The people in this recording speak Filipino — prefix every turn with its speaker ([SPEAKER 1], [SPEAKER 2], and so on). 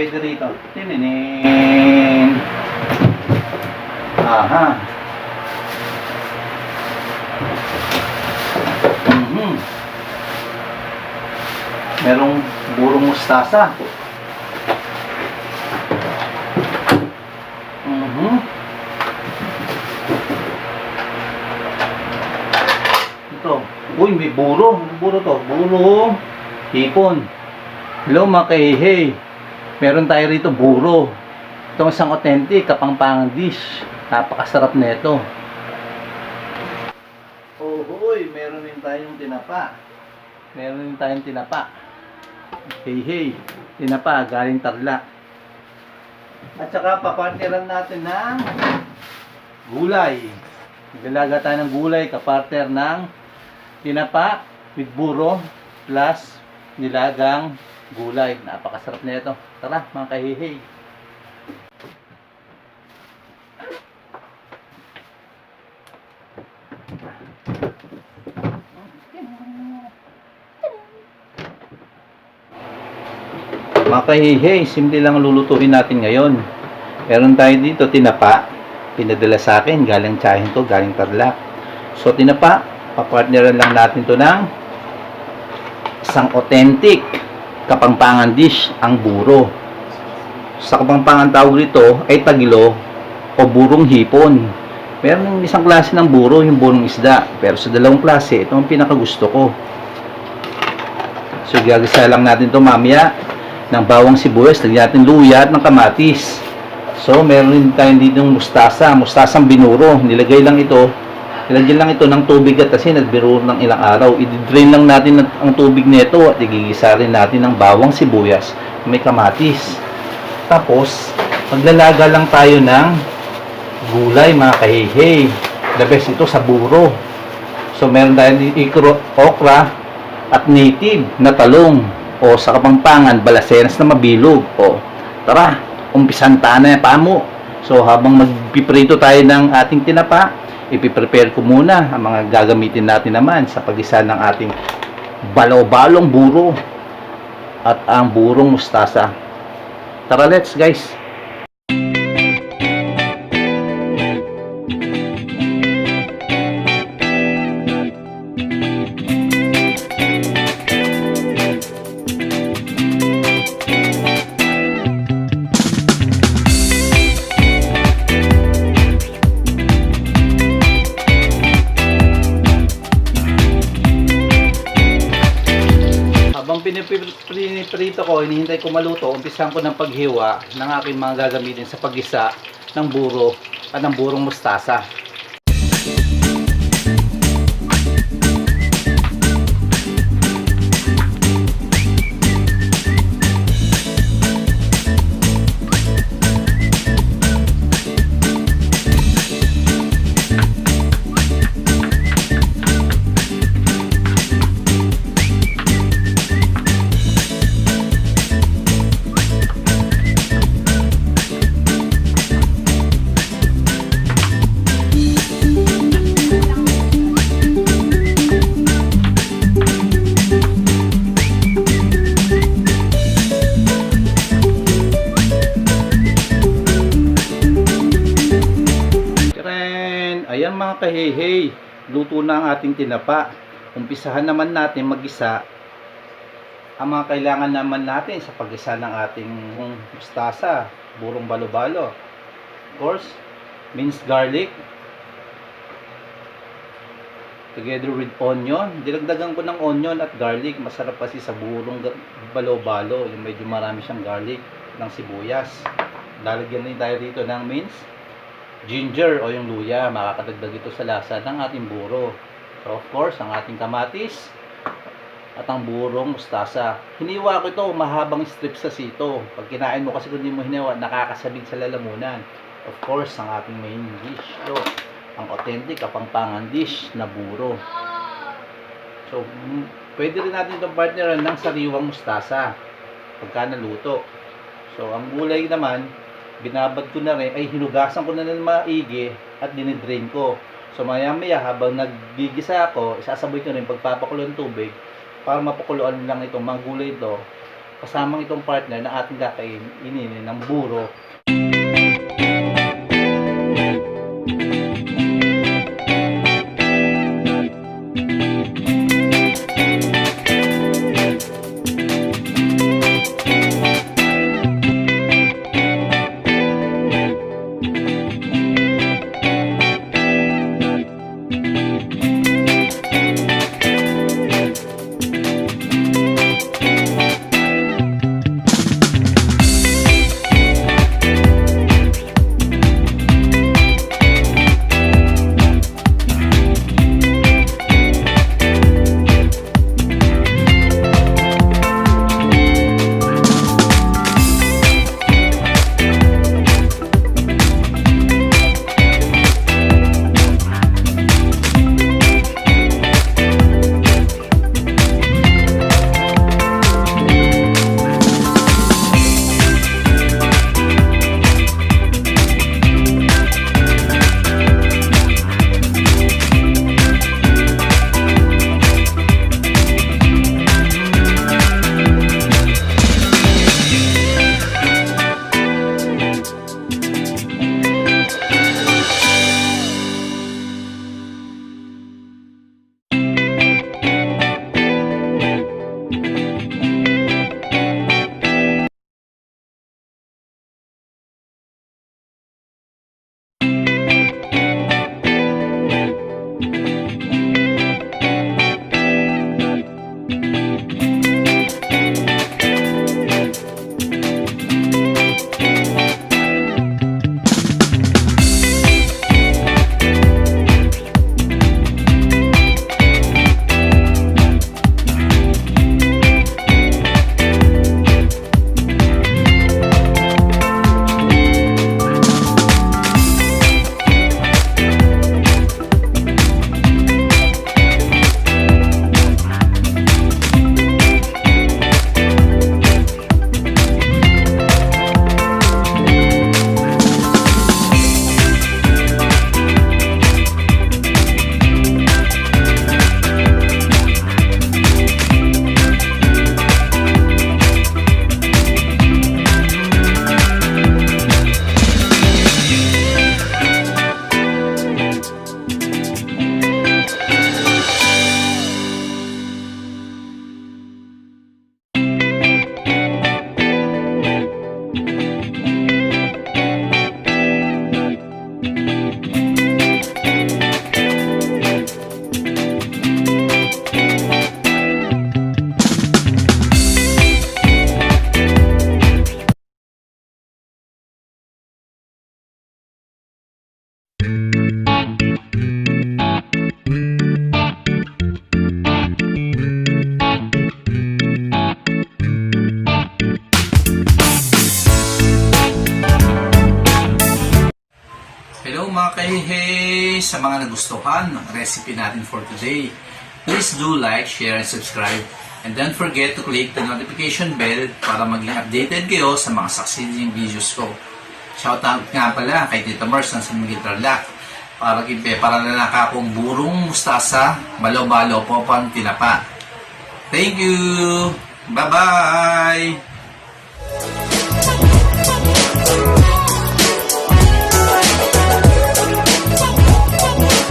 [SPEAKER 1] pwede rito. Tininin. Aha. Merong burong mustasa. Ito. Uy, may buro. Ano buro to? Buro. Hipon. Hello mga kahihay. Meron tayo rito buro. Itong isang authentic kapampangan dish. Napakasarap na ito. Oh, uy, meron din tayong tinapa. Meron din tayong tinapa. Hey, tinapa galing tarlac. At saka papartneran natin ng gulay. Galaga tayo ng gulay kapartner ng tinapa with buro plus nilagang gulay. Napakasarap na ito. Tara mga kahihay. Mga kahihay, simple lang lulutuin natin ngayon. Meron tayo dito tinapa. Pinadala sa akin, galing tsahin to, galing tarlac. So tinapa, papartneran lang natin to ng isang authentic kapampangan dish, ang buro. Sa kapampangan tawag dito ay tagilo o burong hipon. Meron isang klase ng buro, yung burong isda. Pero sa dalawang klase, ito ang pinakagusto ko. So gagasa lang natin to mamaya ng bawang sibuyas, lagyan natin luya at ng kamatis. So meron din tayo dito ng mustasa, mustasang binuro. Nilagyan lang ito ng tubig at asin at binuro ng ilang araw. I-drain lang natin ang tubig nito at igigisa rin natin ng bawang sibuyas, may kamatis. Tapos maglalaga lang tayo ng gulay mga kahihay. The best ito sa buro. So meron tayo dito okra at native na talong. O sa kapampangan, balasenas na mabilog. O tara, umpisan tayo na pamo. So habang magpiprito tayo ng ating tinapa, ipiprepare ko muna ang mga gagamitin natin naman sa pag-isa ng ating balo-balong buro at ang burong mustasa. Tara, let's guys. Piniprito ko, hinihintay ko maluto, umpisahan ko ng paghiwa ng aking mga gagamitin sa pag-isa ng buro at ng burong mustasa. Ayan mga kahihay, luto na ang ating tinapa. Umpisahan naman natin mag-isa ang mga kailangan naman natin sa pag-isa ng ating mustasa, burong balo-balo. Of course, minced garlic together with onion. Dinagdagan ko ng onion at garlic. Masarap kasi sa burong balo-balo, yung medyo marami siyang garlic, ng sibuyas. Lalagyan din tayo dito ng minced ginger o yung luya, makakadagdag ito sa lasa ng ating buro. So of course, ang ating kamatis at ang burong mustasa. Hiniwa ko ito, mahabang strips sa sito. Pag kinain mo kasi kung hindi mo hiniwa, nakakasabig sa lalamunan. Of course, ang ating main dish. So, ang authentic kapampangan dish na buro. So, pwede rin natin itong partneran ng sariwang mustasa pagka naluto. So, ang gulay naman, binabad ko na rin, ay hinugasan ko na ng maigi at dinidrain ko. So maya maya habang naggigisa ako, isasabay ko rin pagpapakulo ng tubig para mapakuluan lang itong mga gulay ito kasamang itong partner na ating kakainin ng buro. Hello mga kahihay! Sa mga nagustuhan ng recipe natin for today, please do like, share, and subscribe. And don't forget to click the notification bell para maging updated kayo sa mga succeeding videos ko. Shoutout nga pala kay Tita Mars ng San Miguel Tarlac para na akong burung mustasa, balo-balo, popan, tinapa. Thank you! Bye-bye!